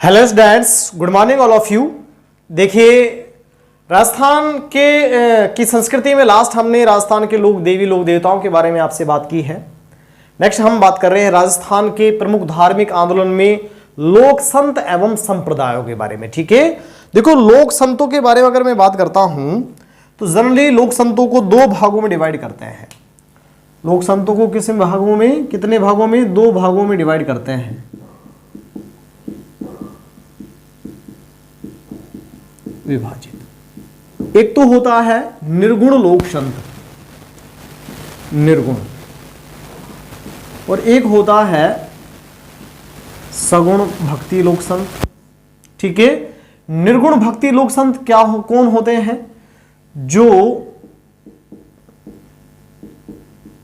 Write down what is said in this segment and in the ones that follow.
Hello students, good morning all of you. देखिए, राजस्थान की संस्कृति में लास्ट हमने राजस्थान के लोक देवी लोक देवताओं के बारे में आपसे बात की है। नेक्स्ट हम बात कर रहे हैं राजस्थान के प्रमुख धार्मिक आंदोलन में लोक संत एवं संप्रदायों के बारे में। ठीक है, देखो लोक संतों के बारे में अगर मैं बात करता हूं तो जनरली लोक संतों को दो भागों में डिवाइड करते हैं। लोक संतों को कितने भागों में दो भागों में डिवाइड करते हैं। विभाजित। एक तो होता है निर्गुण लोक संत, निर्गुण, और एक होता है सगुण भक्ति लोक संत। ठीक है, निर्गुण भक्ति लोक संत कौन होते हैं? जो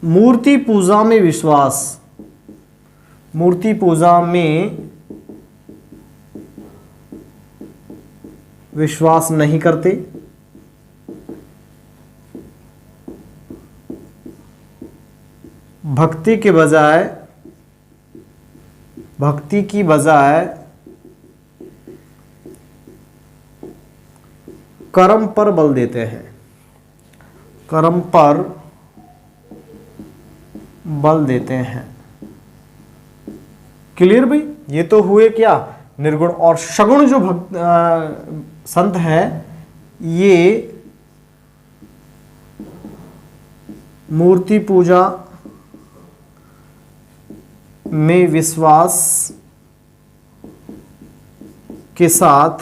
मूर्ति पूजा में विश्वास नहीं करते, भक्ति की बजाय कर्म पर बल देते हैं, कर्म पर बल देते हैं। क्लियर भाई? ये तो हुए क्या निर्गुण। और सगुण जो संत है, ये मूर्ति पूजा में विश्वास के साथ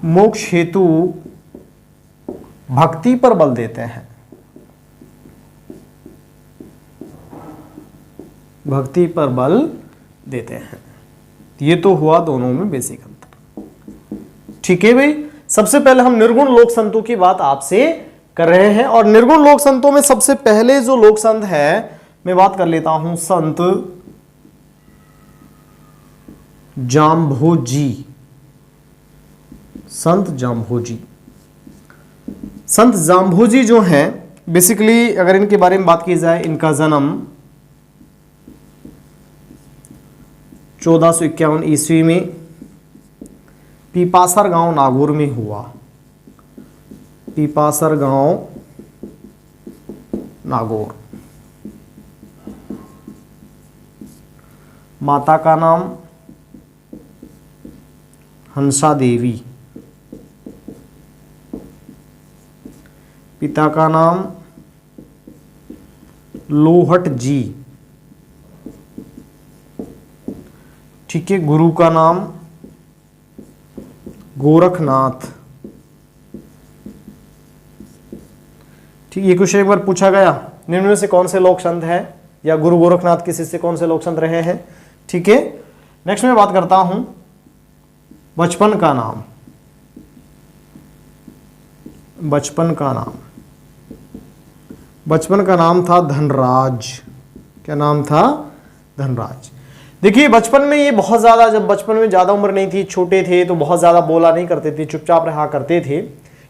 मोक्ष हेतु भक्ति पर बल देते हैं, भक्ति पर बल देते हैं। ये तो हुआ दोनों में बेसिक अंतर। ठीक है भाई, सबसे पहले हम निर्गुण लोक संतों की बात आपसे कर रहे हैं। और निर्गुण लोक संतों में सबसे पहले जो लोक संत है, मैं बात कर लेता हूं संत जाम्भोजी। संत जाम्भोजी जो हैं, बेसिकली अगर इनके बारे में बात की जाए, इनका जन्म 1451 ईस्वी में पीपासर गांव नागौर में हुआ। पीपासर गांव नागौर। माता का नाम हंसा देवी, पिता का नाम लोहट जी। ठीक है, गुरु का नाम गोरखनाथ। ठीक, ये क्वेश्चन एक बार पूछा गया, निम्न में से कौन से लोक संत है, या गुरु गोरखनाथ के शिष्य कौन से लोक संत रहे हैं। ठीक है, नेक्स्ट मैं बात करता हूं बचपन का नाम। बचपन का नाम था धनराज। क्या नाम था? धनराज। देखिए, बचपन में ये बहुत ज़्यादा, जब बचपन में ज़्यादा उम्र नहीं थी, छोटे थे, तो बहुत ज़्यादा बोला नहीं करते थे, चुपचाप रहा करते थे।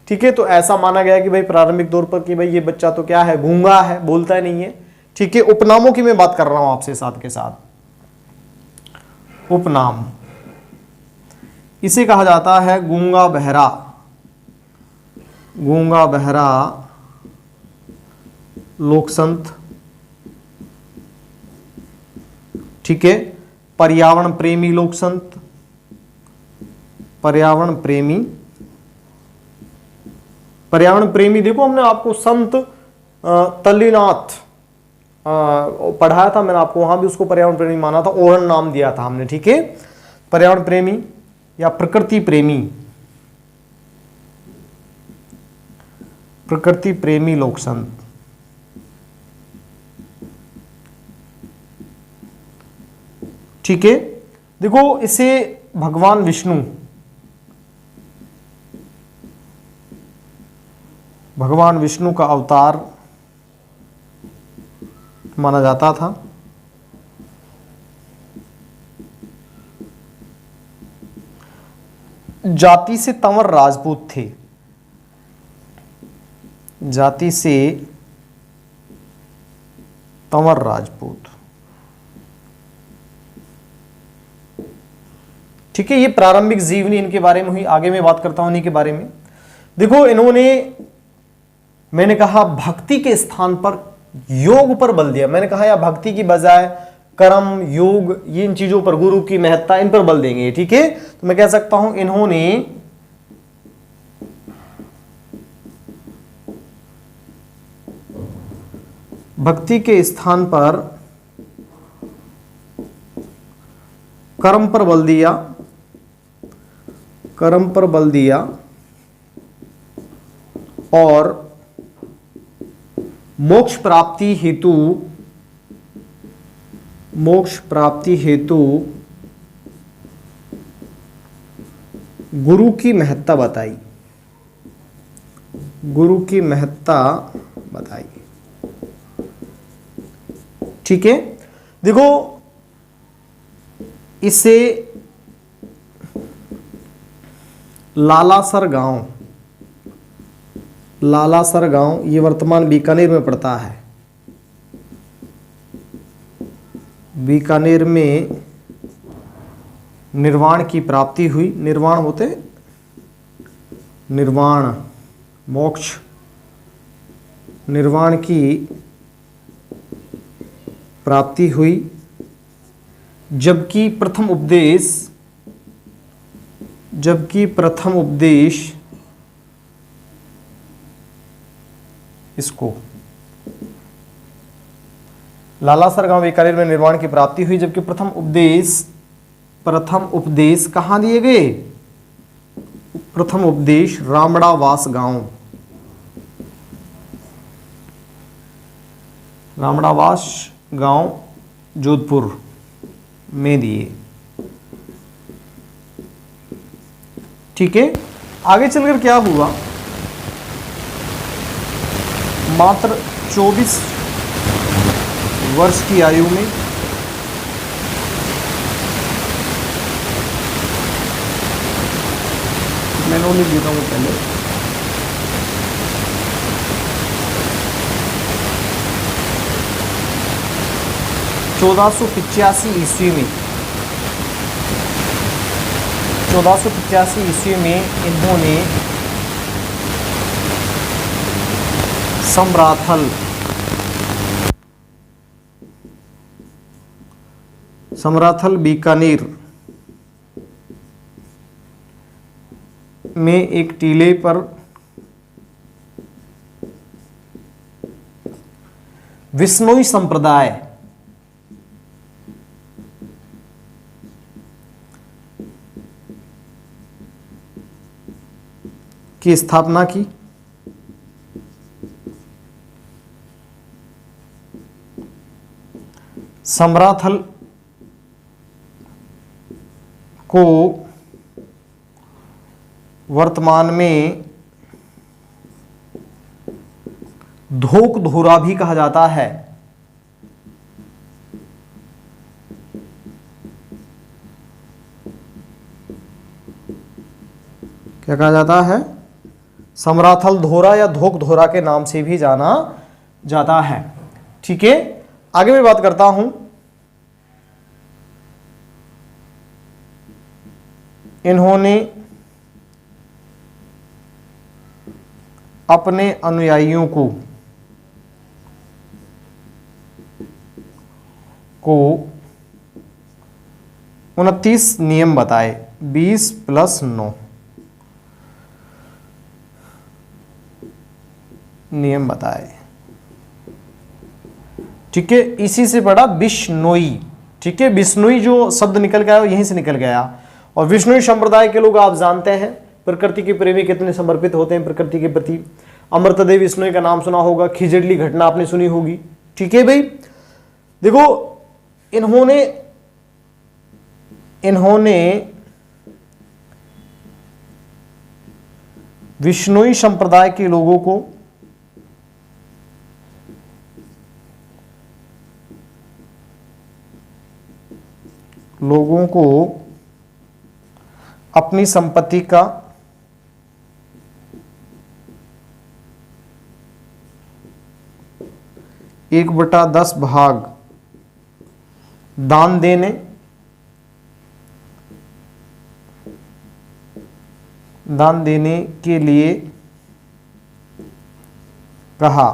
ठीक है, तो ऐसा माना गया कि भाई प्रारंभिक तौर पर कि भाई ये बच्चा तो क्या है, गूंगा है, बोलता ही नहीं है। ठीक है, उपनामों की मैं बात कर रहा हूं आपसे साथ के साथ। उपनाम, इसे कहा जाता है गूंगा बहरा। गूंगा बहरा लोक संत। ठीक है, पर्यावरण प्रेमी लोक संत। पर्यावरण प्रेमी देखो, हमने आपको संत तल्लीनाथ पढ़ाया था, मैंने आपको वहां भी उसको पर्यावरण प्रेमी माना था, ओरन नाम दिया था हमने। ठीक है, पर्यावरण प्रेमी या प्रकृति प्रेमी लोक संत। ठीक है, देखो इसे भगवान विष्णु का अवतार माना जाता था। जाति से तंवर राजपूत थे, जाति से तंवर राजपूत। ठीक है, ये प्रारंभिक जीवनी इनके बारे में हुई। आगे मैं बात करता हूं इन्हीं के बारे में। देखो, इन्होंने, मैंने कहा भक्ति के स्थान पर योग पर बल दिया। मैंने कहा या भक्ति की बजाय कर्म, योग, ये इन चीजों पर, गुरु की महत्ता, इन पर बल देंगे। ठीक है, तो मैं कह सकता हूं इन्होंने भक्ति के स्थान पर कर्म पर बल दिया, कर्म पर बल दिया और मोक्ष प्राप्ति हेतु, मोक्ष प्राप्ति हेतु गुरु की महत्ता बताई, गुरु की महत्ता बताई। ठीक है, देखो इसे लालासर गांव, लालासर गांव ये वर्तमान बीकानेर में पड़ता है। बीकानेर में निर्वाण की प्राप्ति हुई। निर्वाण होते निर्वाण, मोक्ष, निर्वाण की प्राप्ति हुई, जबकि प्रथम उपदेश, जबकि प्रथम उपदेश इसको लालासर गांव बीकानेर में निर्वाण की प्राप्ति हुई, जबकि प्रथम उपदेश कहां दिए गए? प्रथम उपदेश रामड़ावास गांव, रामड़ावास गांव जोधपुर में दिए। ठीक है, आगे चलकर क्या हुआ? मात्र 24 वर्ष की आयु में मैंने लिख देता हूं पहले। ईस्वी में 1485 ईस्वी में इन्होंने समराथल बीकानेर में एक टीले पर विश्नोई संप्रदाय की स्थापना की। समराथल को वर्तमान में धोक धोरा भी कहा जाता है। क्या कहा जाता है? समराथल धोरा या धोक धोरा के नाम से भी जाना जाता है। ठीक है, आगे मैं बात करता हूं। इन्होंने अपने अनुयायियों को 29 नियम बताए, 20 + 9 नियम बताए। ठीक है, इसी से पढ़ा बिश्नोई। ठीक है, बिश्नोई जो शब्द निकल गया वो यहीं से निकल गया। और विष्णुई संप्रदाय के लोग आप जानते हैं प्रकृति के प्रेमी कितने समर्पित होते हैं प्रकृति के प्रति। अमृतदेव विष्णुई का नाम सुना होगा, खिजड़ली घटना आपने सुनी होगी। ठीक है भाई, देखो इन्होंने विष्णुई संप्रदाय के लोगों को अपनी संपत्ति का 1/10 भाग दान देने, के लिए कहा।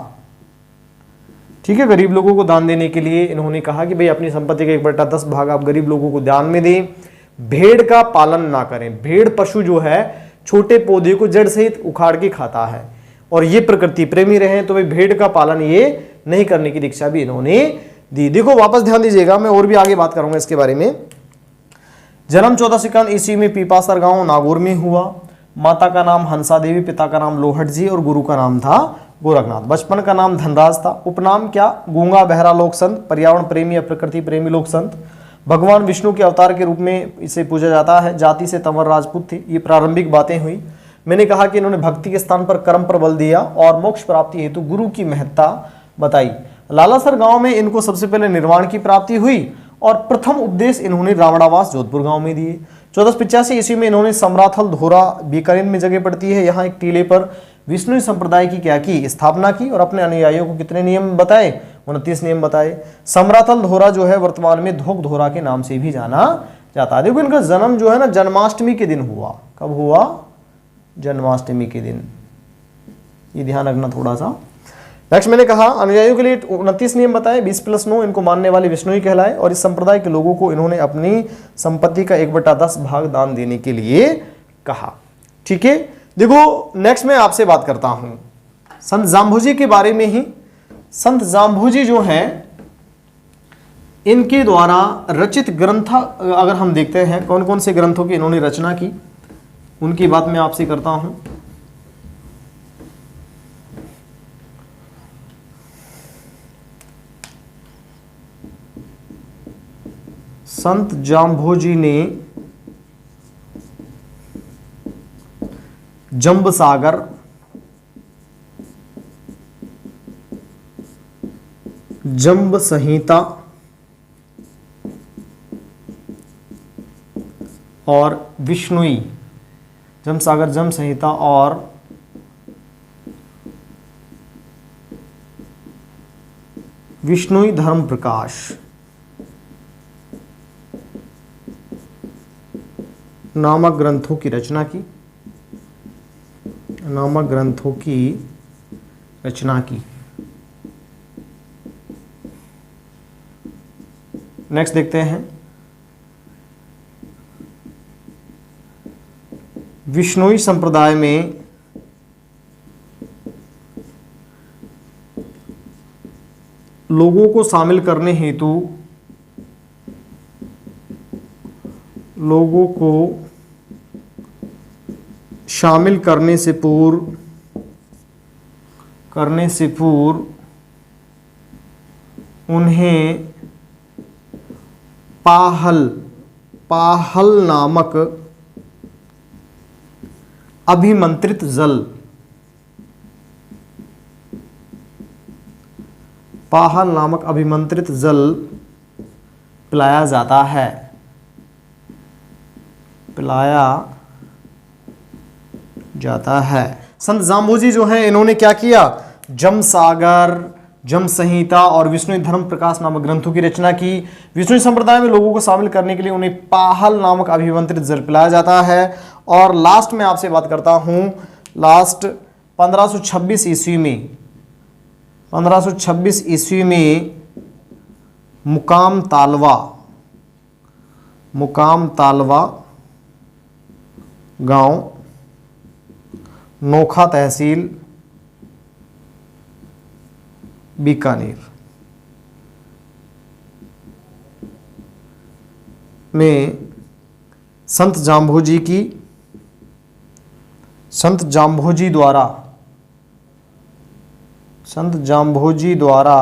ठीक है, गरीब लोगों को दान देने के लिए इन्होंने कहा कि भाई अपनी संपत्ति का 1/10 भाग आप गरीब लोगों को दान में दें। भेड़ का पालन ना करें। भेड़ पशु जो है छोटे पौधे को जड़ सहित उखाड़ के खाता है और ये प्रकृति प्रेमी रहे, तो भाई भेड़ का पालन ये नहीं करने की दीक्षा भी इन्होंने दी। देखो वापस ध्यान दीजिएगा, मैं और भी आगे बात करूंगा इसके बारे में। जन्म 1451 ईस्वी में पीपासर गांव नागौर में हुआ। माता का नाम हंसा देवी, पिता का नाम लोहट जी और गुरु का नाम था गोरखनाथ। बचपन का नाम धनराज था। उपनाम क्या? गूंगा बहरा लोक संत, पर्यावरण प्रेमी या प्रकृति प्रेमी लोक संत। भगवान विष्णु के अवतार के रूप में इसे पूजा जाता है। जाति से तंवर राजपूत थी। ये प्रारंभिक बातें हुई। मैंने कहा कि इन्होंने भक्ति के स्थान पर कर्म पर बल दिया और मोक्ष प्राप्ति हेतु गुरु की महत्ता बताई। लालासर गांव में इनको सबसे पहले निर्वाण की प्राप्ति हुई और प्रथम उपदेश इन्होंने रावणावास जोधपुर गांव में दिए। 1485 ईस्वी में इन्होंने समराथल धोरा बीकानेर में जगह पड़ती है, यहाँ एक टीले पर विष्णु संप्रदाय की क्या की? स्थापना की और अपने अनुयायियों को कितने नियम बताए? 29 नियम बताए। समराथल धोरा जो है वर्तमान में धोक धोरा के नाम से भी जाना जाता है। देखो इनका जन्म जो है ना जन्माष्टमी के दिन हुआ। कब हुआ? जन्माष्टमी के दिन, ये ध्यान रखना थोड़ा सा। नेक्स्ट मैंने कहा अनुयायियों के लिए 29 नियम बताए। 20+9 इनको मानने वाले विष्णु ही कहलाए और इस संप्रदाय के लोगों को इन्होंने अपनी संपत्ति का 1/10 भाग दान देने के लिए कहा। ठीक है, देखो नेक्स्ट मैं आपसे बात करता हूं संत जाम्भोजी के बारे में ही। संत जाम्भोजी जो हैं इनके द्वारा रचित ग्रंथ अगर हम देखते हैं कौन कौन से ग्रंथों की इन्होंने रचना की, उनकी बात मैं आपसे करता हूं। संत जाम्भोजी ने जंब सागर, जंब संहिता और विष्णुई, जंब सागर, जंब संहिता और विष्णुई धर्म प्रकाश नामक ग्रंथों की रचना की, नामक ग्रंथों की रचना की। नेक्स्ट देखते हैं विष्णुई संप्रदाय में लोगों को शामिल करने हेतु लोगों को शामिल करने से पूर्व उन्हें पाहल नामक अभिमंत्रित जल, पाहल नामक अभिमंत्रित जल पिलाया जाता है, पिलाया जाता है। संत जाम्भोजी जो हैं इन्होंने क्या किया? जम सागर, जम संहिता और विष्णु धर्म प्रकाश नामक ग्रंथों की रचना की। विष्णु संप्रदाय में लोगों को शामिल करने के लिए उन्हें पाहल नामक अभिमंत्रित जल पिलाया जाता है। और लास्ट में आपसे बात करता हूं, लास्ट 1526 ईस्वी में, 1526 ईस्वी में मुकाम तालवा गांव, नोखा तहसील, बीकानेर में संत जाम्भोजी द्वारा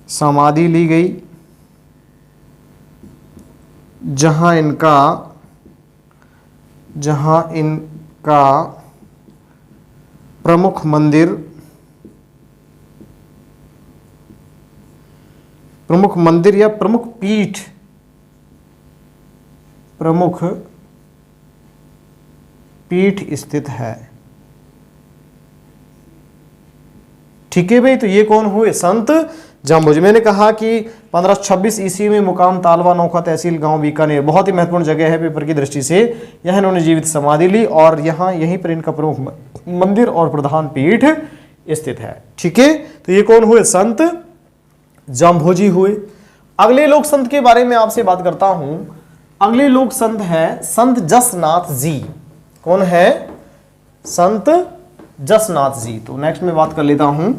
समाधि ली गई, जहां इनका प्रमुख मंदिर या प्रमुख पीठ स्थित है। ठीक है भाई, तो ये कौन हुए? संत जमभुज। मैंने कहा कि 1526 ईस्वी में मुकाम तालवा नौखा तहसील गांव बीकानेर, बहुत ही महत्वपूर्ण जगह है पेपर की दृष्टि से। यह इन्होंने जीवित समाधि ली और यहाँ यहीं पर इनका प्रमुख मंदिर और प्रधान पीठ स्थित है। ठीक है, तो ये कौन हुए? संत जमभुजी हुए। अगले लोक संत के बारे में आपसे बात करता हूं। अगले लोक संत है संत जसनाथ जी। कौन है? संत जसनाथ जी। तो नेक्स्ट में बात कर लेता हूं।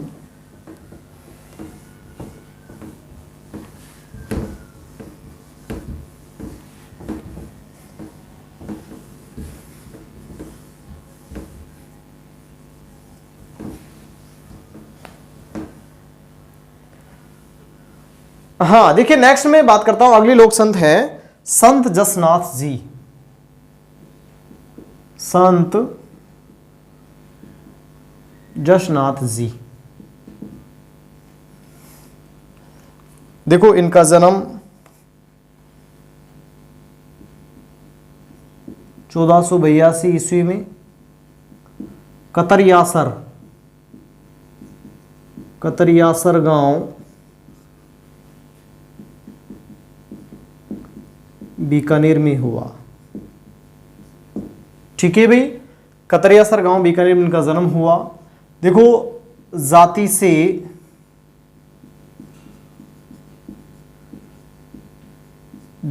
हाँ देखिए, नेक्स्ट में बात करता हूं। अगली लोक संत है संत जसनाथ जी। संत जसनाथ जी। देखो, इनका जन्म 1482 ईस्वी में कतरियासर गांव बीकानेर में हुआ। ठीक है भाई, कतरियासर गांव बीकानेर में इनका जन्म हुआ। देखो, जाति से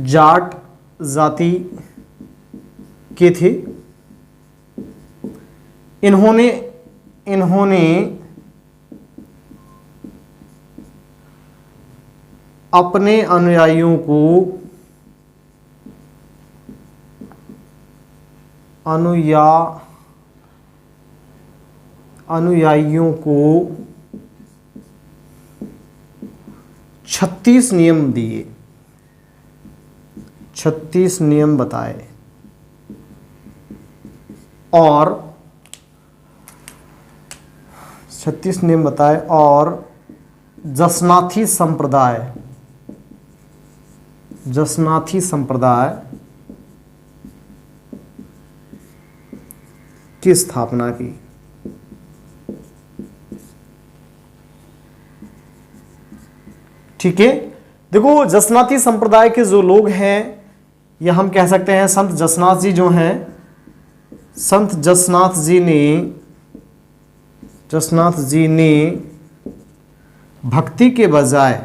जाट जाति के थे। इन्होंने अपने अनुयायियों को 36 नियम दिए, 36 नियम बताए और 36 नियम बताए और जसनाथी संप्रदाय की स्थापना की। ठीक है, देखो, जसनाथी संप्रदाय के जो लोग हैं, या हम कह सकते हैं संत जसनाथ जी जो हैं, संत जसनाथ जी ने भक्ति के बजाय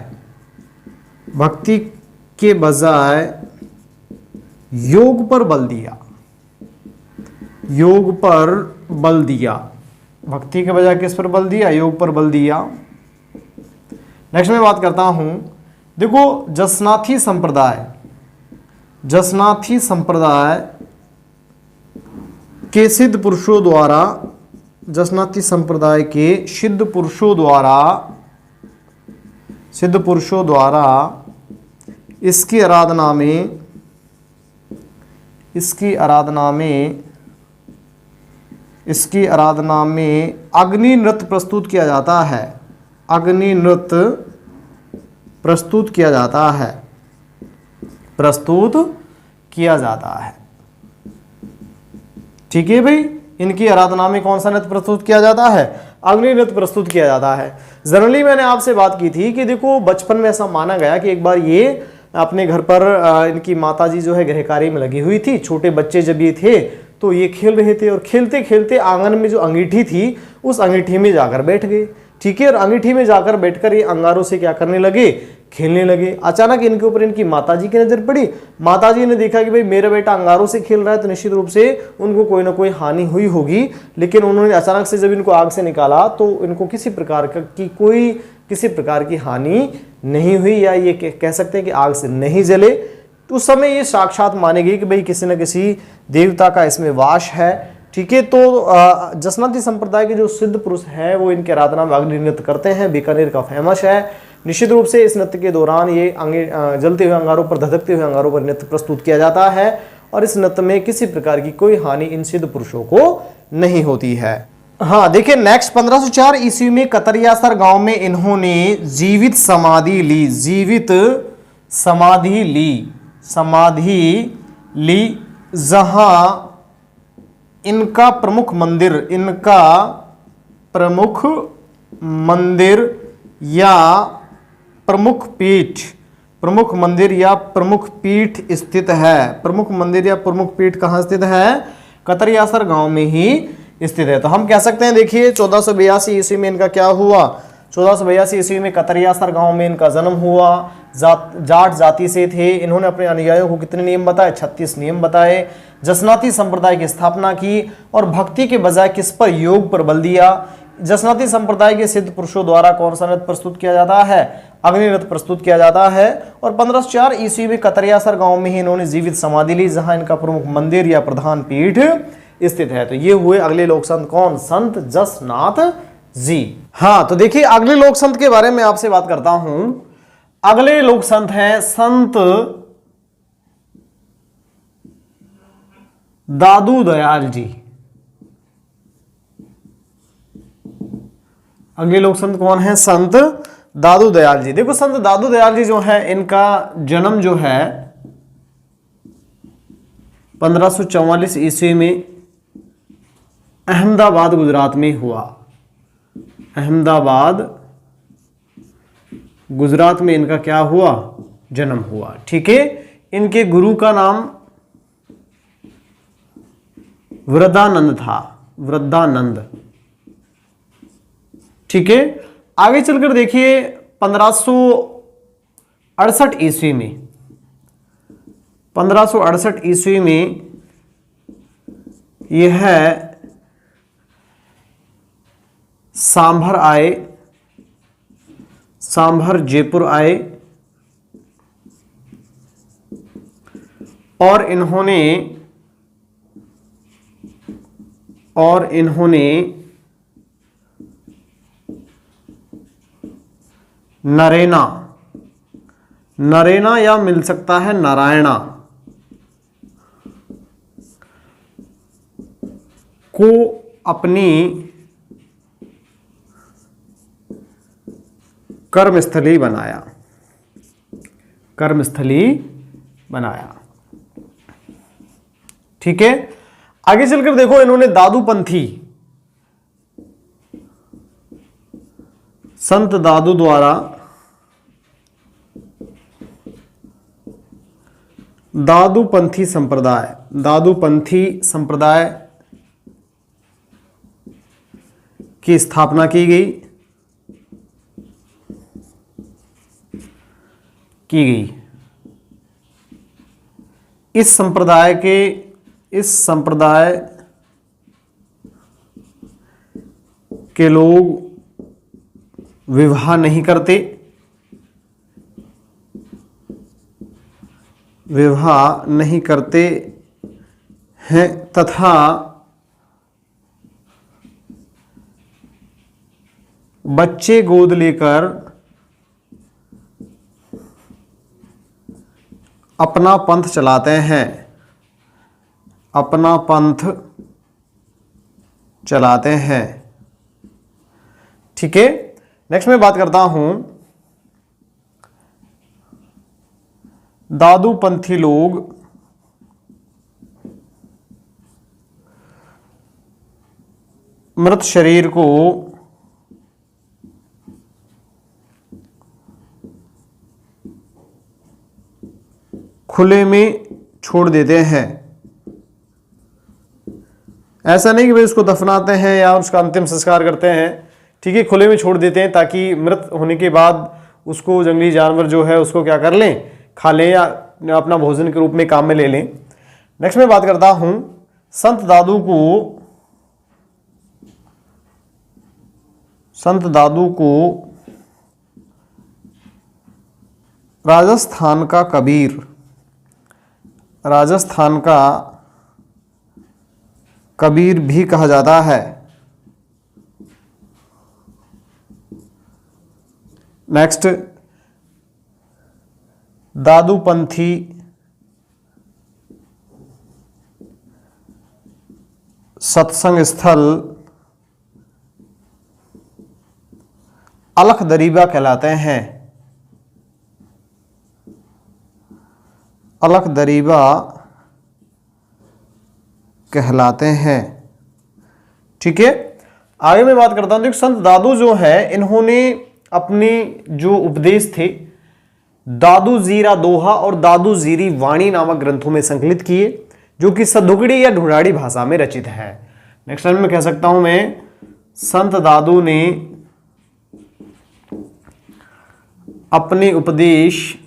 योग पर बल दिया। भक्ति के बजाय किस पर बल दिया? योग पर बल दिया। नेक्स्ट में बात करता हूं। देखो, जसनाथी संप्रदाय के सिद्ध पुरुषों द्वारा, जसनाथी संप्रदाय के सिद्ध पुरुषों द्वारा इसकी आराधना में अग्नि नृत्य प्रस्तुत किया जाता है। प्रस्तुत किया जाता है। ठीक है भाई, इनकी आराधना में कौन सा नृत्य प्रस्तुत किया जाता है? अग्नि नृत्य प्रस्तुत किया जाता है। जनरली मैंने आपसे बात की थी कि देखो, बचपन में ऐसा माना गया कि एक बार ये अपने घर पर इनकी माताजी जो है गृह कार्य में लगी हुई थी। छोटे बच्चे जब ये थे तो ये खेल रहे थे और खेलते खेलते आंगन में जो अंगीठी थी उस अंगीठी में जाकर बैठ गए। ठीक है, और अंगीठी में जाकर बैठकर ये अंगारों से क्या करने लगे? खेलने लगे। अचानक इनके ऊपर इनकी माताजी की नजर पड़ी। माताजी ने देखा कि भाई मेरा बेटा अंगारों से खेल रहा है, तो निश्चित रूप से उनको कोई ना कोई हानि हुई होगी। लेकिन उन्होंने अचानक से जब इनको आग से निकाला तो इनको किसी प्रकार की हानि नहीं हुई, या ये कह सकते हैं कि आग से नहीं जले। तो उस समय ये साक्षात माने गई कि भाई किसी न किसी देवता का इसमें वास है। ठीक है, तो जसनाथी संप्रदाय के जो सिद्ध पुरुष हैं वो इनके आराधना में अग्नि नृत्य करते हैं। बीकानेर का फेमस है। निश्चित रूप से इस नृत्य के दौरान ये जलते हुए अंगारों पर, धधकते हुए अंगारों पर नृत्य प्रस्तुत किया जाता है और इस नृत्य में किसी प्रकार की कोई हानि इन सिद्ध पुरुषों को नहीं होती है। हाँ देखिए, नेक्स्ट 1504 ईस्वी में कतरियासर गांव में इन्होंने जीवित समाधि ली, जहां इनका प्रमुख मंदिर या प्रमुख पीठ स्थित है। प्रमुख मंदिर या प्रमुख पीठ कहाँ स्थित है? कतरियासर गांव में ही स्थित है। तो हम कह सकते हैं, देखिए 1482 ईस्वी में इनका क्या हुआ? 1482 ईस्वी में कतरियासर गांव में इनका जन्म हुआ। जाट जाति से थे। इन्होंने अपने अनुयायियों को कितने नियम बताए? 36 नियम बताए। जसनाती संप्रदाय की स्थापना की और भक्ति के बजाय किस पर? योग पर बल दिया। जसनाती संप्रदाय के सिद्ध पुरुषों द्वारा कौन सा नृत्य प्रस्तुत किया जाता है? अग्नि नृत्य प्रस्तुत किया जाता है। और 1504 ईस्वी में कतरियासर गांव में ही इन्होंने जीवित समाधि ली, जहां इनका प्रमुख मंदिर या प्रधान पीठ स्थित है। तो ये हुए अगले लोक संत। कौन? संत जसनाथ जी। हाँ, तो देखिए अगले लोक संत के बारे में आपसे बात करता हूं। अगले लोक संत हैं संत दादू दयाल जी। अगले लोक संत कौन है? संत दादू दयाल जी। देखो संत दादू दयाल जी जो है, इनका जन्म जो है 1544 ईस्वी में अहमदाबाद गुजरात में हुआ। अहमदाबाद गुजरात में इनका क्या हुआ? जन्म हुआ। ठीक है। इनके गुरु का नाम वृद्धानंद था। वृद्धानंद। ठीक है। आगे चलकर देखिए 1568 ईस्वी में 1568 ईस्वी में यह सांभर आए। सांभर जयपुर आए और इन्होंने नरेना या मिल सकता है नारायणा को अपनी कर्मस्थली बनाया। ठीक है। आगे चलकर देखो, इन्होंने दादूपंथी संत दादू द्वारा दादूपंथी संप्रदाय की स्थापना की गई। इस संप्रदाय के लोग विवाह नहीं करते हैं तथा बच्चे गोद लेकर अपना पंथ चलाते हैं। ठीक है। नेक्स्ट मैं बात करता हूं, दादूपंथी लोग मृत शरीर को खुले में छोड़ देते हैं। ऐसा नहीं कि भाई उसको दफनाते हैं या उसका अंतिम संस्कार करते हैं। ठीक है, खुले में छोड़ देते हैं ताकि मृत होने के बाद उसको जंगली जानवर जो है उसको क्या कर लें? खा लें या अपना भोजन के रूप में काम में ले लें। नेक्स्ट मैं बात करता हूं, संत दादू को राजस्थान का कबीर भी कहा जाता है। नेक्स्ट, दादूपंथी सत्संग स्थल अलख दरीबा कहलाते हैं। अलख दरीबा कहलाते हैं। ठीक है, आगे मैं बात करता हूं। देखो संत दादू जो है इन्होंने अपने जो उपदेश थे दादू जीरा दोहा और दादू जीरी वाणी नामक ग्रंथों में संकलित किए, जो कि सदुगड़ी या ढूंढाड़ी भाषा में रचित है। नेक्स्ट लाइन में कह सकता हूं मैं, संत दादू ने अपने उपदेश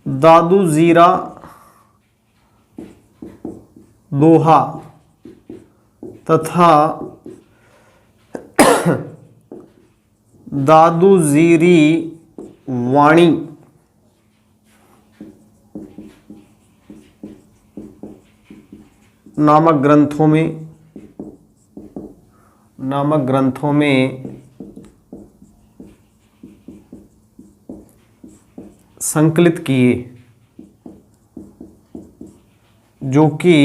दादू जीरा दोहा तथा दादू जीरी वाणी नामक ग्रंथों में संकलित किए, जो कि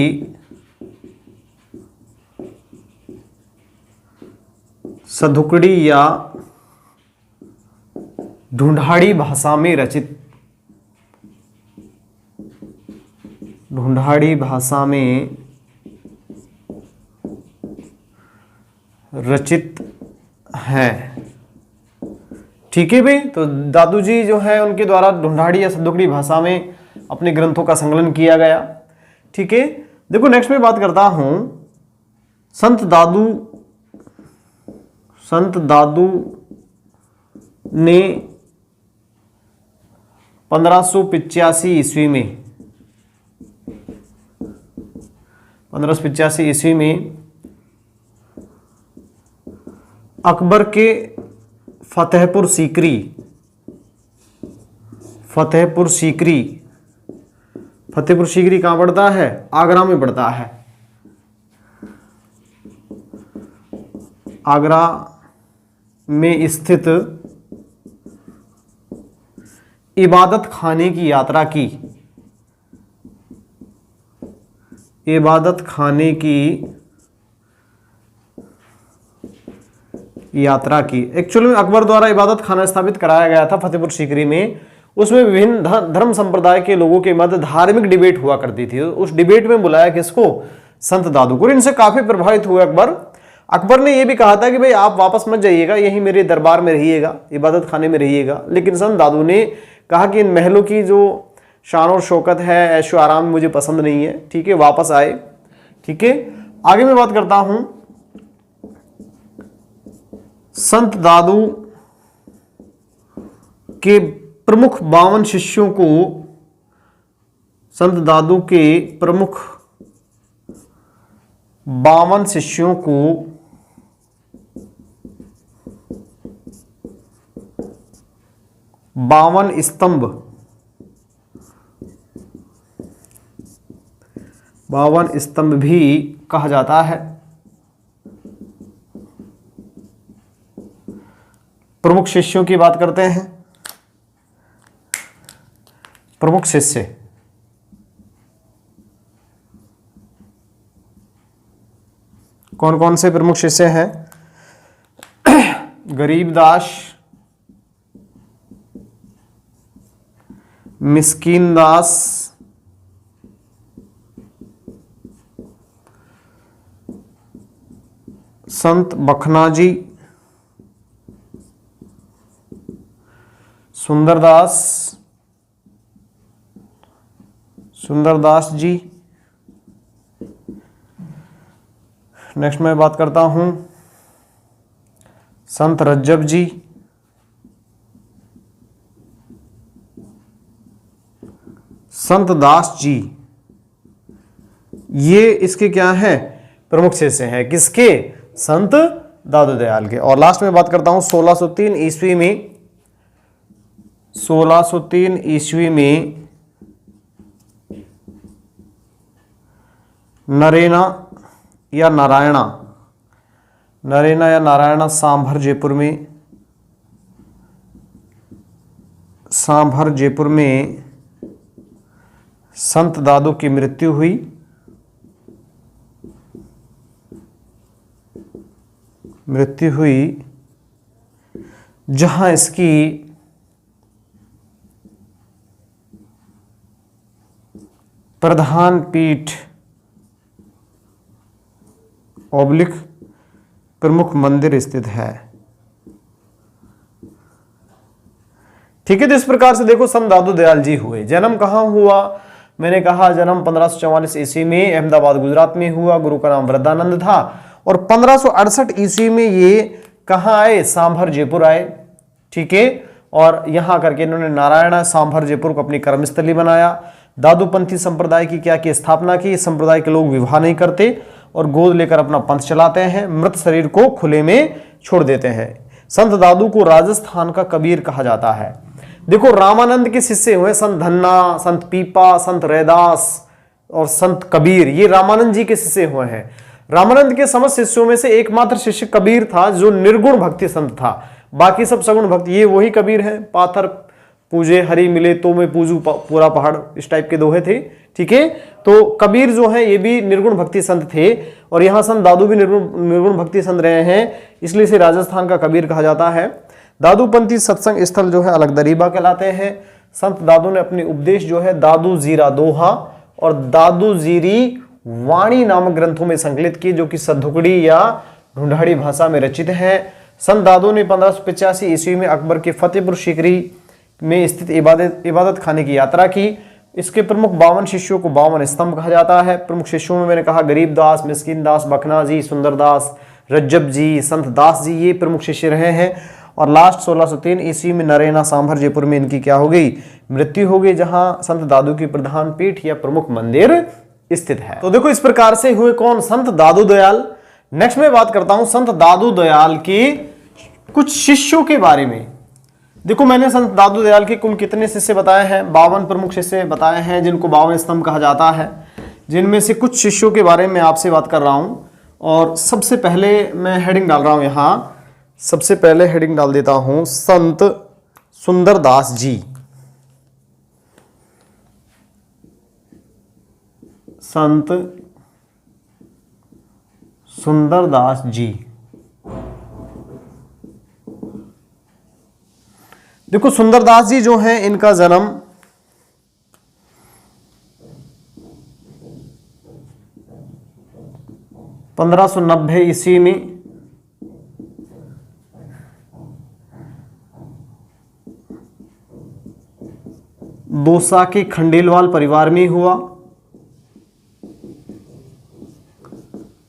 सधुकड़ी या ढूंढाड़ी भाषा में रचित हैं। ठीक है भाई, तो दादू जी जो है उनके द्वारा ढूंढाड़ी या सधुकड़ी भाषा में अपने ग्रंथों का संकलन किया गया। ठीक है, देखो नेक्स्ट में बात करता हूं, संत दादू ने 1585 ईस्वी में अकबर के फतेहपुर सीकरी कहां पड़ता है? आगरा में पड़ता है। आगरा में स्थित इबादत खाने की यात्रा की। एक्चुअली में अकबर द्वारा इबादत खाना स्थापित कराया गया था फतेहपुर सीकरी में। उसमें विभिन्न धर्म संप्रदाय के लोगों के मध्य धार्मिक डिबेट हुआ करती थी। उस डिबेट में बुलाया किसको? संत दादू को। इनसे काफी प्रभावित हुए अकबर ने यह भी कहा था कि भाई आप वापस मत जाइएगा, यही मेरे दरबार में रहिएगा, इबादत खाने में रहिएगा। लेकिन संत दादू ने कहा कि इन महलों की जो शान और शौकत है, ऐशो आराम मुझे पसंद नहीं है। ठीक है, वापस आए। ठीक है, आगे मैं बात करता हूं, संत दादू के प्रमुख 52 शिष्यों को, संत दादू के प्रमुख 52 शिष्यों को 52 स्तंभ, 52 स्तंभ भी कहा जाता है। प्रमुख शिष्यों की बात करते हैं। प्रमुख शिष्य कौन कौन से प्रमुख शिष्य हैं? गरीबदास, मिस्कीन दास, संत बखनाजी, सुंदरदास जी। नेक्स्ट मैं बात करता हूं संत रज्जब जी, संत दास जी। ये इसके क्या हैं? प्रमुख शिष्य हैं। किसके? संत दादू दयाल के। और लास्ट में बात करता हूं 1603 ईस्वी में नरेना या नारायणा सांभर जयपुर में संत दादू की मृत्यु हुई। जहां इसकी प्रधान पीठ ऑब्लिक प्रमुख मंदिर स्थित है। ठीक है, तो इस प्रकार से देखो संत दादू दयाल जी हुए। जन्म कहां हुआ? मैंने कहा जन्म 1544 ईस्वी में अहमदाबाद गुजरात में हुआ। गुरु का नाम वृद्धानंद था। और 1568 ईस्वी में ये कहां आए? सांभर जयपुर आए। ठीक है, और यहां करके इन्होंने नारायण सांभर जयपुर को अपनी कर्मस्थली बनाया। दादूपंथी संप्रदाय की क्या की स्थापना की। इस संप्रदाय के लोग विवाह नहीं करते और गोद लेकर अपना पंथ चलाते हैं, मृत शरीर को खुले में छोड़ देते हैं। संत दादू को राजस्थान का कबीर कहा जाता है। देखो रामानंद के शिष्य हुए संत धन्ना, संत पीपा, संत रैदास और संत कबीर, ये रामानंद जी के शिष्य हुए हैं। रामानंद के समस्त शिष्यों में से एकमात्र शिष्य कबीर था जो निर्गुण भक्ति संत था, बाकी सब सगुण भक्ति। ये वही कबीर है। पाथर पूजे हरि मिले तो मैं पूजू पूरा पहाड़, इस टाइप के दोहे थे। ठीक है, तो कबीर जो है ये भी निर्गुण भक्ति संत थे और यहाँ संत दादू भी निर्गुण भक्ति संत रहे हैं, इसलिए इसे राजस्थान का कबीर कहा जाता है। दादूपंथी सत्संग स्थल जो है अलग दरीबा कहलाते हैं। संत दादू ने अपने उपदेश जो है दादू जीरा दोहा और दादू जीरी वाणी नामक ग्रंथों में संकलित किए, जो कि सद्धुकड़ी या ढूंढाड़ी भाषा में रचित है। संत दादू ने 1585 ईस्वी में अकबर के फतेहपुर सीकरी में स्थित इबादत खाने की यात्रा की। इसके प्रमुख 52 शिष्यों को 52 स्तंभ कहा जाता है। प्रमुख शिष्यों में मैंने कहा गरीब दास, मिस्किन दास, बखना जी, सुंदरदास, रज्जब जी, संत दास जी, ये प्रमुख शिष्य रहे हैं। और लास्ट 1603 ईस्वी में नरेना सांभर जयपुर में इनकी क्या हो गई? मृत्यु हो गई, जहां संत दादू की प्रधान पीठ या प्रमुख मंदिर स्थित है। तो देखो इस प्रकार से हुए कौन? संत दादू दयाल। नेक्स्ट में बात करता हूं संत दादू दयाल के कुछ शिष्यों के बारे में। देखो मैंने संत दादू दयाल के कुल कितने शिष्य बताए हैं? 52 प्रमुख शिष्य बताए हैं, जिनको 52 स्तंभ कहा जाता है। जिनमें से कुछ शिष्यों के बारे में आपसे बात कर रहा हूं। और सबसे पहले मैं हेडिंग डाल रहा हूं यहां, सबसे पहले हेडिंग डाल देता हूं संत सुंदरदास जी। संत सुंदरदास जी। देखो सुंदरदास जी जो हैं इनका जन्म 1590 ईस्वी में दौसा के खंडेलवाल परिवार में हुआ।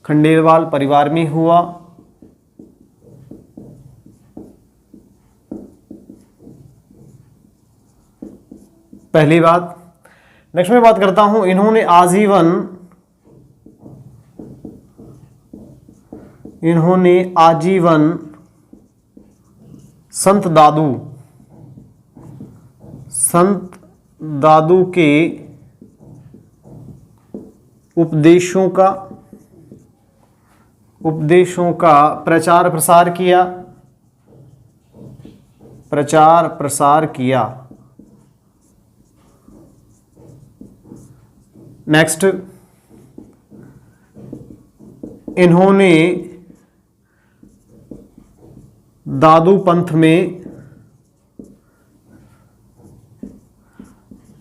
खंडेलवाल परिवार में हुआ। पहली बात। नेक्स्ट में बात करता हूं, इन्होंने आजीवन संत दादू के उपदेशों का प्रचार प्रसार किया। नेक्स्ट, इन्होंने दादू पंथ में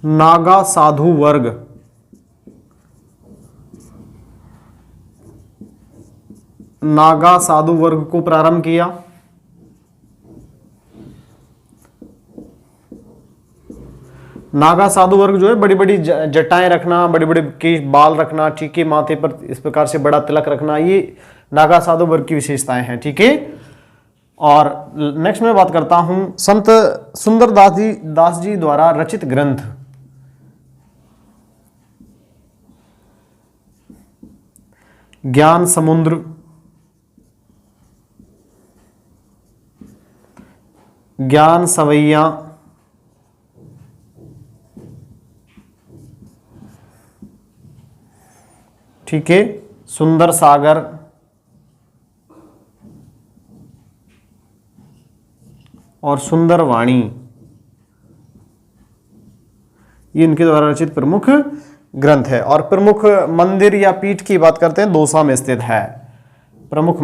नागा साधु वर्ग को प्रारंभ किया। नागा साधु वर्ग जो है बड़ी बड़ी जटाएं रखना, बड़े बड़े केश बाल रखना, ठीक है, माथे पर इस प्रकार से बड़ा तिलक रखना, ये नागा साधु वर्ग की विशेषताएं हैं। ठीक है, और नेक्स्ट में बात करता हूं संत सुंदरदास जी द्वारा रचित ग्रंथ। ज्ञान समुद्र, ज्ञान सवैया, ठीक है, सुंदर सागर और सुंदर वाणी, ये इनके द्वारा रचित प्रमुख ग्रंथ है। और प्रमुख मंदिर या पीठ की बात करते हैं, दौसा में स्थित है। प्रमुख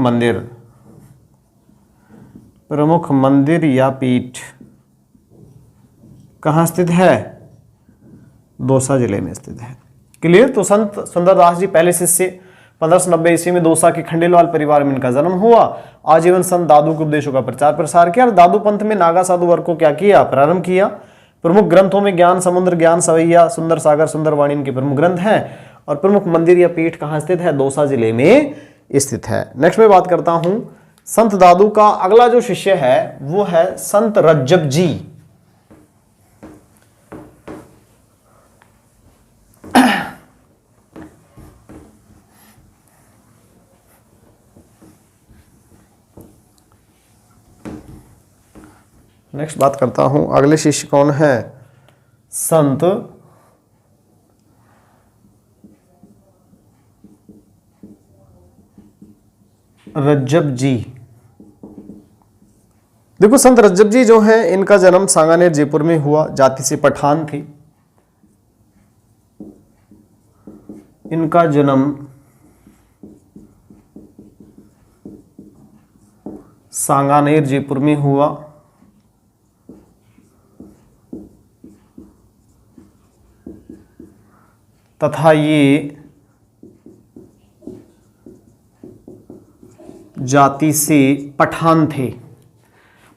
मंदिर या पीठ कहाँ स्थित है? दौसा जिले में स्थित है। क्लियर। तो संत सुंदरदास जी पहले शिष्य, 1590 ईस्वी में दौसा के खंडेलवाल परिवार में इनका जन्म हुआ। आजीवन संत दादू के उपदेशों का प्रचार प्रसार किया और दादू पंथ में नागा साधु वर्ग को क्या किया, प्रारंभ किया। प्रमुख ग्रंथों में ज्ञान समुद्र, ज्ञान सवैया, सुंदर सागर, सुंदर वाणी इनके प्रमुख ग्रंथ हैं। और प्रमुख मंदिर या पीठ कहाँ स्थित है, दौसा जिले में स्थित है। नेक्स्ट में बात करता हूं संत दादू का अगला जो शिष्य है वो है संत रज्जब जी। नेक्स्ट बात करता हूं अगले शिष्य कौन है, संत रज्जब जी। देखो संत रज्जब जी जो है इनका जन्म सांगानेर जयपुर में हुआ। जाति से पठान थे। इनका जन्म सांगानेर जयपुर में हुआ। तथा ये जाति से पठान थे।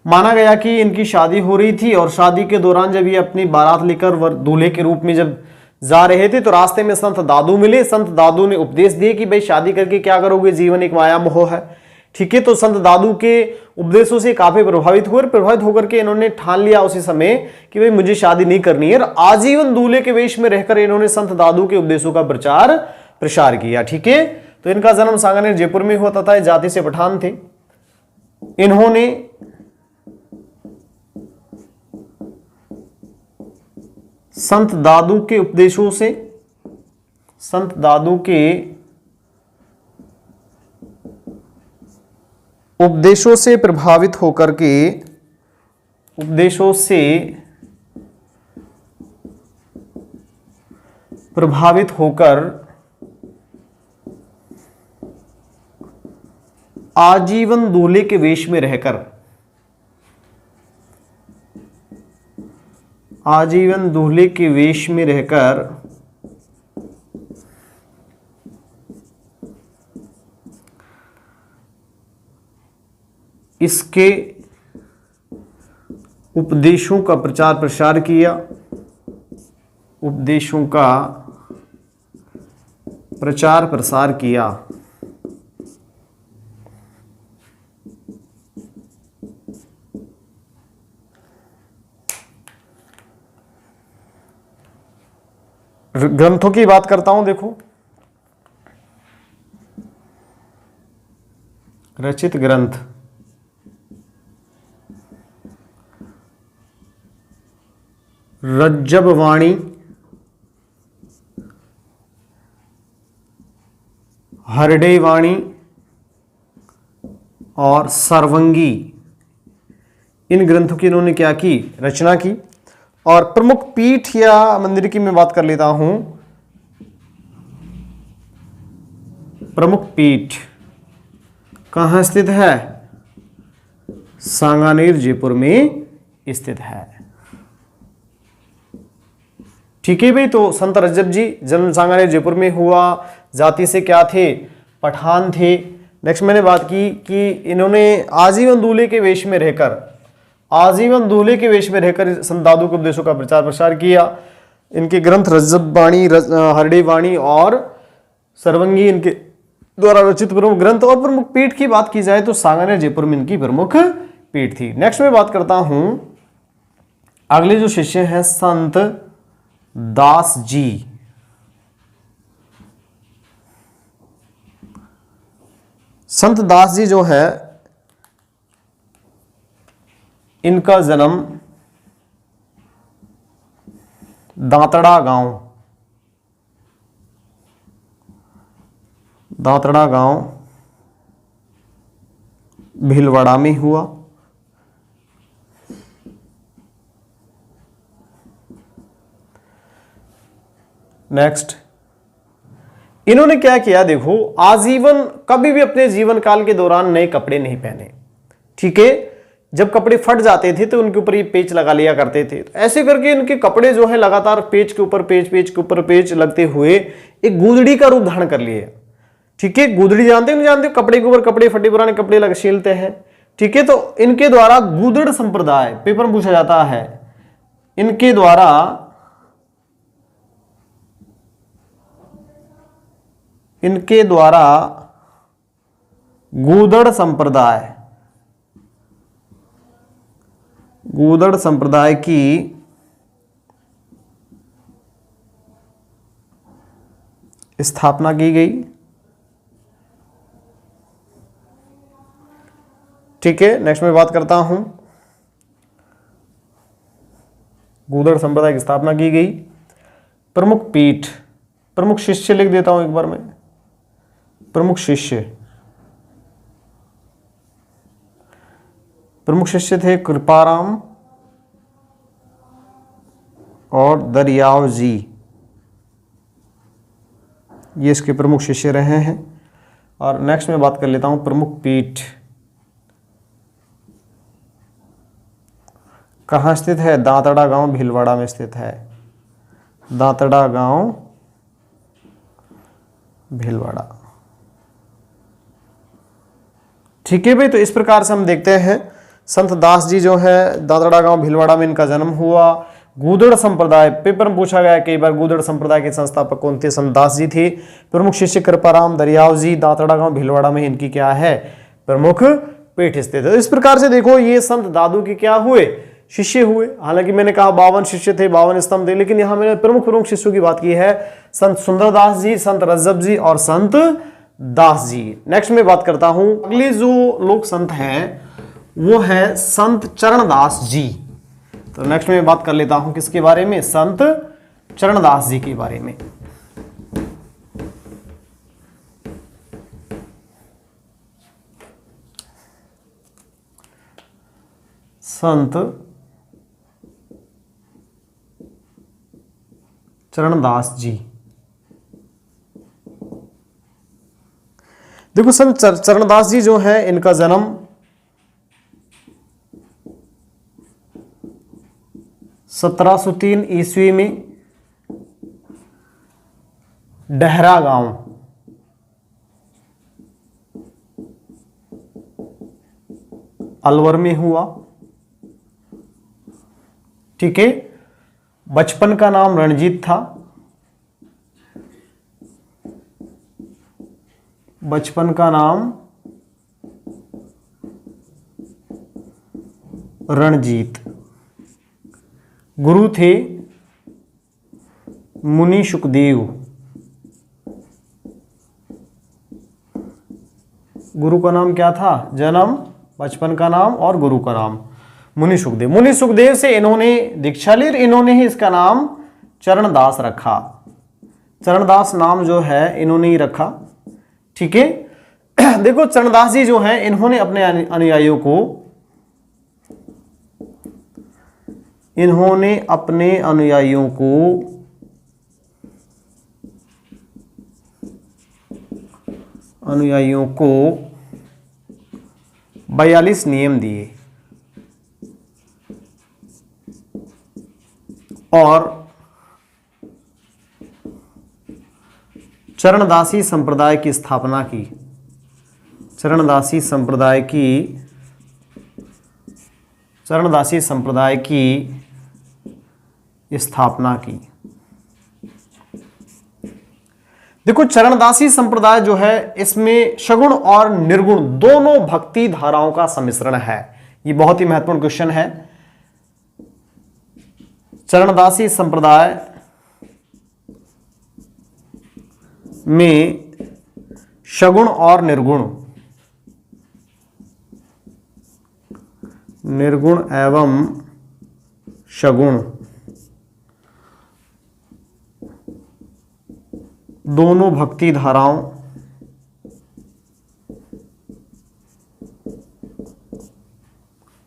माना गया कि इनकी शादी हो रही थी और शादी के दौरान जब ये अपनी बारात लेकर दूल्हे के रूप में जब जा रहे थे तो रास्ते में संत दादू मिले। संत दादू ने उपदेश दिए कि भाई शादी करके क्या करोगे, जीवन एक माया मोह है। ठीक है, तो संत दादू के उपदेशों से काफी प्रभावित हुए। प्रभावित होकर के इन्होंने ठान लिया उसी समय कि भाई मुझे शादी नहीं करनी है। आजीवन दूल्हे के वेश में रहकर इन्होंने संत दादू के उपदेशों का प्रचार प्रसार किया। ठीक है, तो इनका जन्म सांगानेर जयपुर में हुआ तथा जाति से पठान थे। इन्होंने संत दादू के उपदेशों से, संत दादू के उपदेशों से प्रभावित होकर के, उपदेशों से प्रभावित होकर आजीवन दूल्हे के वेश में रहकर, आजीवन दूल्हे के वेश में रहकर इसके उपदेशों का प्रचार प्रसार किया। उपदेशों का प्रचार प्रसार किया। ग्रंथों की बात करता हूं, देखो रचित ग्रंथ रज्जब वाणी, हरडे वाणी और सर्वंगी, इन ग्रंथों की इन्होंने क्या की, रचना की। और प्रमुख पीठ या मंदिर की मैं बात कर लेता हूं। प्रमुख पीठ कहां स्थित है, सांगानेर जयपुर में स्थित है। ठीक है भाई, तो संत रज्जब जी जन्म सांगानेर जयपुर में हुआ। जाति से क्या थे, पठान थे। नेक्स्ट मैंने बात की कि इन्होंने आजीवन दूल्हे के वेश में रहकर, आजीवन दूल्हे के वेश में रहकर संत दादू के उपदेशों का प्रचार प्रसार किया। इनके ग्रंथ रज्जब वाणी, हरडे वाणी और सर्वंगी इनके द्वारा रचित प्रमुख ग्रंथ। और प्रमुख पीठ की बात की जाए तो सांगानेर जयपुर में इनकी प्रमुख पीठ थी। नेक्स्ट मैं बात करता हूं अगले जो शिष्य हैं संत दास जी। संत दास जी जो है इनका जन्म दांतड़ा गांव, दांतड़ा गांव भीलवाड़ा में हुआ। नेक्स्ट इन्होंने क्या किया, देखो आजीवन कभी भी अपने जीवन काल के दौरान नए कपड़े नहीं पहने। ठीक है, जब कपड़े फट जाते थे तो उनके ऊपर ये पेच लगा लिया करते थे। तो ऐसे करके इनके कपड़े जो है लगातार पेच के ऊपर पेच, पेच के ऊपर पेच लगते हुए एक गूदड़ी का रूप धारण कर लिए। ठीक है, गूदड़ी जानते नहीं जानते, कपड़े के ऊपर कपड़े, फटे पुराने कपड़े लग छीलते हैं। ठीक है, तो इनके द्वारा गूदड़ संप्रदाय, पेपर में पूछा जाता है, इनके द्वारा गूदड़ संप्रदाय की स्थापना की गई। ठीक है, नेक्स्ट में बात करता हूं, गूदड़ संप्रदाय की स्थापना की गई। प्रमुख पीठ, प्रमुख शिष्य लिख देता हूं एक बार में। प्रमुख शिष्य थे कृपाराम और दरियाव जी, ये इसके प्रमुख शिष्य रहे हैं। और नेक्स्ट में बात कर लेता हूं प्रमुख पीठ कहाँ स्थित है? दांतड़ा गांव भीलवाड़ा में स्थित है। दांतड़ा गांव भीलवाड़ा। ठीक है भाई, तो इस प्रकार से हम देखते हैं संत दास जी जो है दांतड़ा गांव भीलवाड़ा में इनका जन्म हुआ। गूदड़ संप्रदाय, पेपर में पूछा गया कई बार, गूदड़ संप्रदाय के संस्थापक कौन थे? संत दास जी थे। प्रमुख शिष्य कृपाराम दरियाव जी, दांतड़ा गांव भीलवाड़ा में इनकी क्या है? प्रमुख पीठ स्थित है। इस प्रकार से देखो ये संत दादू के क्या हुए? शिष्य हुए। हालांकि मैंने कहा 52 शिष्य थे, 52 स्तंभ थे, लेकिन यहां मैंने प्रमुख शिष्यों की बात की है, संत सुंदरदास जी, संत रज्जब जी और संत दास जी। नेक्स्ट में बात करता हूं, अगले जो लोग संत हैं वो है संत चरणदास जी। तो नेक्स्ट में बात कर लेता हूं किसके बारे में? संत चरणदास जी के बारे में। संत चरणदास जी, देखो संत चरणदास जी जो है इनका जन्म 1703 ईस्वी में डहरा गांव, अलवर में हुआ। ठीक है, बचपन का नाम रणजीत था। बचपन का नाम रणजीत। गुरु थे मुनि शुकदेव। गुरु का नाम क्या था? जन्म, बचपन का नाम और गुरु का नाम मुनि सुखदेव। मुनि सुखदेव से इन्होंने दीक्षा ली, इन्होंने ही इसका नाम चरणदास रखा। चरणदास नाम जो है इन्होंने ही रखा। ठीक है, देखो चरणदास जी जो हैं इन्होंने अपने अनुयायियों को 42 नियम दिए और चरणदासी संप्रदाय की स्थापना की। चरणदासी संप्रदाय की स्थापना की। देखो चरणदासी संप्रदाय जो है इसमें सगुण और निर्गुण दोनों भक्ति धाराओं का सम्मिश्रण है। ये बहुत ही महत्वपूर्ण क्वेश्चन है। चरणदासी संप्रदाय में सगुण और निर्गुण एवं सगुण दोनों भक्ति धाराओं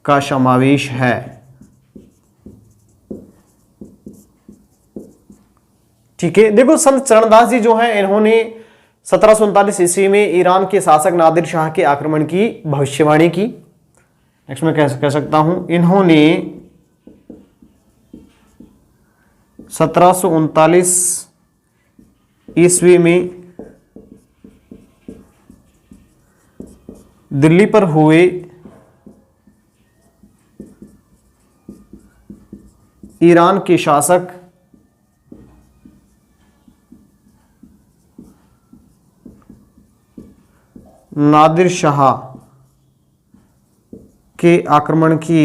का समावेश है। ठीक है, देखो संत चरणदास जी जो हैं इन्होंने 1739 ईस्वी में ईरान के शासक नादिर शाह के आक्रमण की भविष्यवाणी की। नेक्स्ट मैं कह सकता हूं इन्होंने 1739 ईस्वी में दिल्ली पर हुए ईरान के शासक नादिर शाह के आक्रमण की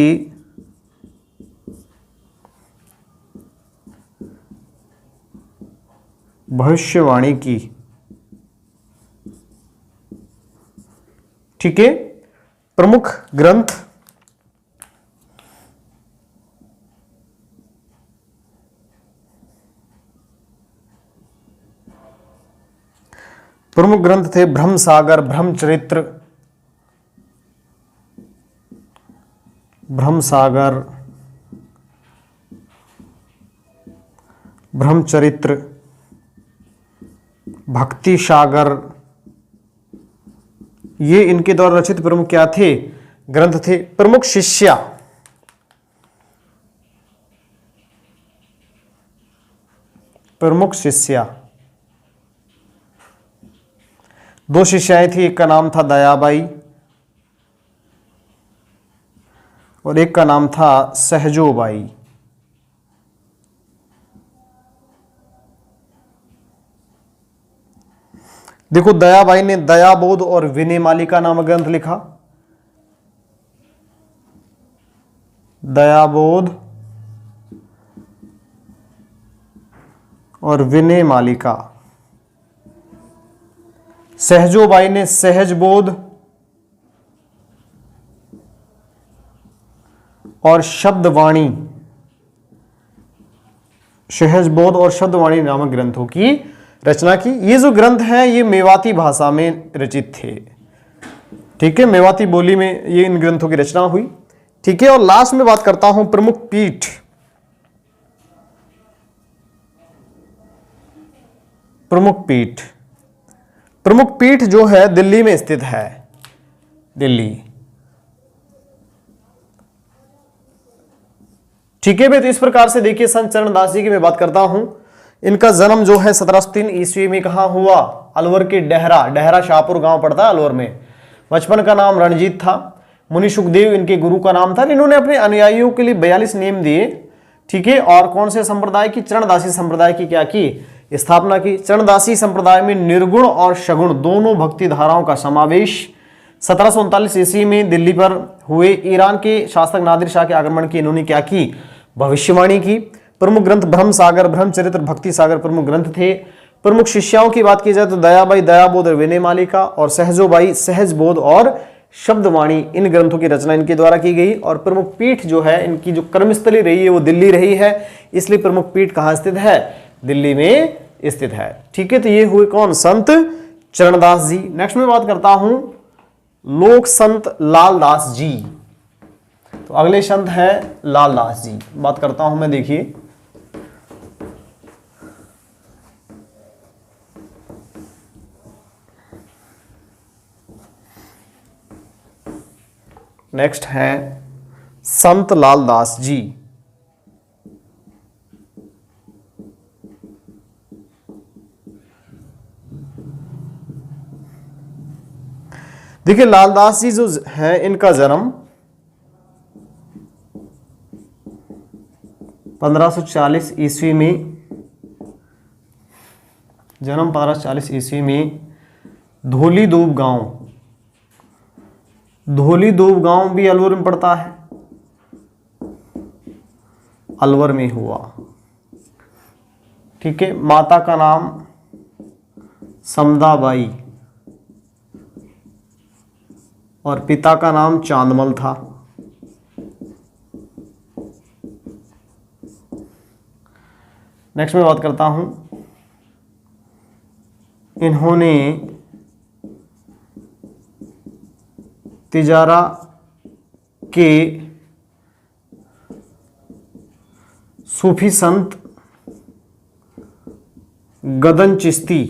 भविष्यवाणी की। ठीक है, प्रमुख ग्रंथ। प्रमुख ग्रंथ थे ब्रह्म सागर, ब्रह्मचरित्र, ब्रह्म सागर, ब्रह्मचरित्र, भक्ति सागर, ये इनके द्वारा रचित प्रमुख क्या थे? ग्रंथ थे। प्रमुख शिष्या, प्रमुख शिष्या, दो शिष्याएं थी, एक का नाम था दयाबाई और एक का नाम था सहजोबाई। देखो, दयाबाई ने दयाबोध और विनयमालिका नामक ग्रंथ लिखा। दयाबोध और विनयमालिका। सहजोबाई ने सहजबोध और शब्दवाणी, सहजबोध और शब्दवाणी नामक ग्रंथों की रचना की। ये जो ग्रंथ हैं ये मेवाती भाषा में रचित थे। ठीक है, मेवाती बोली में ये इन ग्रंथों की रचना हुई। ठीक है, और लास्ट में बात करता हूं प्रमुख पीठ। प्रमुख पीठ, प्रमुख पीठ जो है दिल्ली में स्थित है। दिल्ली। ठीक है भाई, तो इस प्रकार से देखिए संत चरणदास जी की मैं बात करता हूं। इनका जन्म जो है 1703 ईस्वी में कहां हुआ? अलवर के डहरा शाहपुर गांव पड़ता है अलवर में। बचपन का नाम रणजीत था। मुनि सुखदेव इनके गुरु का नाम था। इन्होंने अपने अनुयायियों के लिए 42 नियम दिए। ठीक है, और कौन से संप्रदाय की? चरणदासी संप्रदाय की क्या की? स्थापना की। चरणदासी संप्रदाय में निर्गुण और सगुण दोनों भक्ति धाराओं का समावेश। 1739 ईस्वी में दिल्ली पर हुए ईरान के शासक नादिर शाह के आक्रमण की इन्होंने क्या की? भविष्यवाणी की। प्रमुख ग्रंथ ब्रह्म सागर, ब्रह्मचरित्र, भक्ति सागर प्रमुख ग्रंथ थे। प्रमुख शिष्याओं की बात की जाए तो दयाबाई दयाबोध और विनयमालिका, और सहजोबाई सहजबोध और शब्दवाणी, इन ग्रंथों की रचना इनके द्वारा की गई। और प्रमुख पीठ जो है इनकी जो कर्मस्थली रही है वो दिल्ली रही है, इसलिए प्रमुख पीठ कहाँ स्थित है? दिल्ली में स्थित है। ठीक है, तो ये हुए कौन? संत चरणदास जी। नेक्स्ट में बात करता हूं लोक संत लालदास जी। तो अगले संत है लालदास जी, बात करता हूं मैं। देखिए, नेक्स्ट है संत लालदास जी। देखिए, लालदास जी जो है इनका जन्म 1540 ईस्वी में, जन्म 1540 ईस्वी में धोलीदोब गांव भी अलवर में पड़ता है, अलवर में हुआ। ठीक है, माता का नाम समदाबाई और पिता का नाम चांदमल था। नेक्स्ट में बात करता हूं, इन्होंने तिजारा के सूफी संत गदन चिश्ती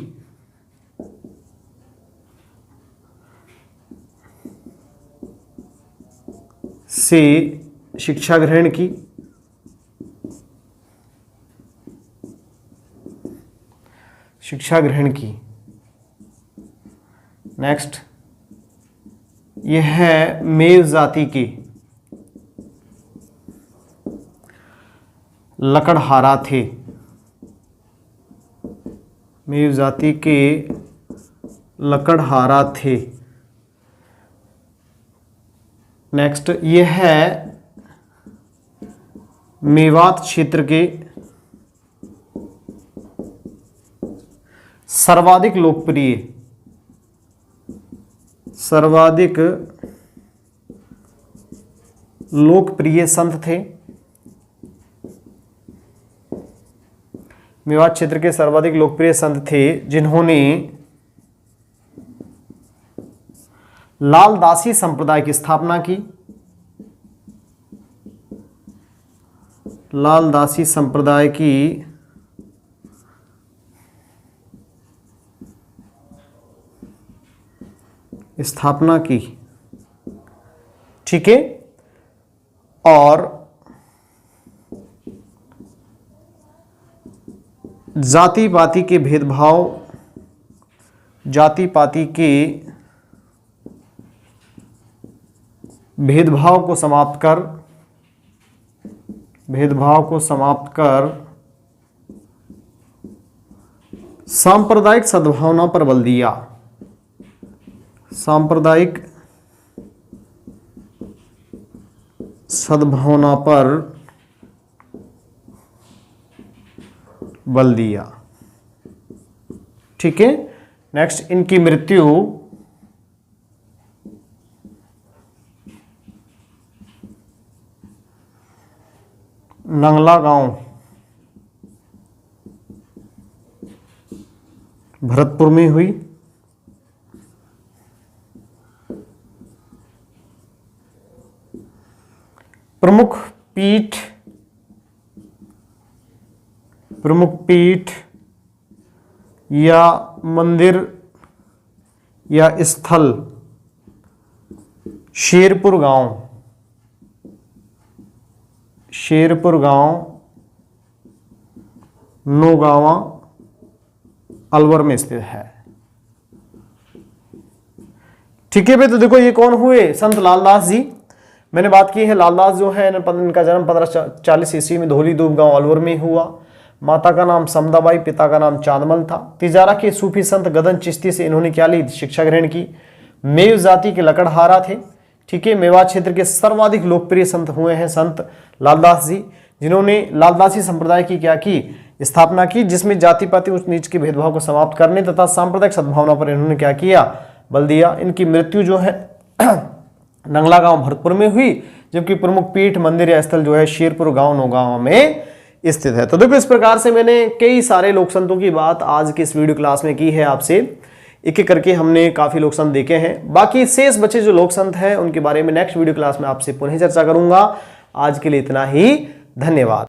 से शिक्षा ग्रहण की, शिक्षा ग्रहण की। नेक्स्ट, यह है मेव जाति के लकड़हारा थे, मेव जाति के लकड़हारा थे। नेक्स्ट, यह है मेवात क्षेत्र के सर्वाधिक लोकप्रिय, सर्वाधिक लोकप्रिय संत थे। मेवात क्षेत्र के सर्वाधिक लोकप्रिय संत थे जिन्होंने लालदासी संप्रदाय की स्थापना की, लालदासी संप्रदाय की स्थापना की। ठीक है, और जाति पाति के भेदभाव, जाति पाति के भेदभाव को समाप्त कर, भेदभाव को समाप्त कर सांप्रदायिक सद्भावना पर बल दिया, सांप्रदायिक सद्भावना पर बल दिया। ठीक है, नेक्स्ट, इनकी मृत्यु नंगला गांव भरतपुर में हुई। प्रमुख पीठ, प्रमुख पीठ या मंदिर या स्थल शेरपुर गांव, शेरपुर गांव नौगावा अलवर में स्थित है। ठीक है भाई, तो देखो ये कौन हुए? संत लालदास जी। मैंने बात की है लालदास जो है इनका जन्म 1540 ईस्वी में धोली दूब गांव अलवर में हुआ। माता का नाम समदाबाई, पिता का नाम चांदमल था। तिजारा के सूफी संत गदन चिश्ती से इन्होंने क्या ली? शिक्षा ग्रहण की। मेव जाति के लकड़हारा थे। ठीक है, मेवात क्षेत्र के सर्वाधिक लोकप्रिय संत हुए हैं संत लालदास जी, जिन्होंने लालदासी संप्रदाय की क्या की? स्थापना की, जिसमें जाति पाति उच्च नीच के भेदभाव को समाप्त करने तथा सांप्रदायिक सद्भावना पर इन्होंने क्या किया? बल दिया। इनकी मृत्यु जो है नंगला गांव भरतपुर में हुई, जबकि प्रमुख पीठ मंदिर या स्थल जो है शेरपुर गांव नौगांव में स्थित है। तो देखो इस प्रकार से मैंने कई सारे लोक संतों की बात आज की इस वीडियो क्लास में की है आपसे। एक एक करके हमने काफी लोक संत देखे हैं। बाकी शेष बचे जो लोक संत हैं उनके बारे में नेक्स्ट वीडियो क्लास में आपसे पुनः चर्चा करूंगा। आज के लिए इतना ही, धन्यवाद।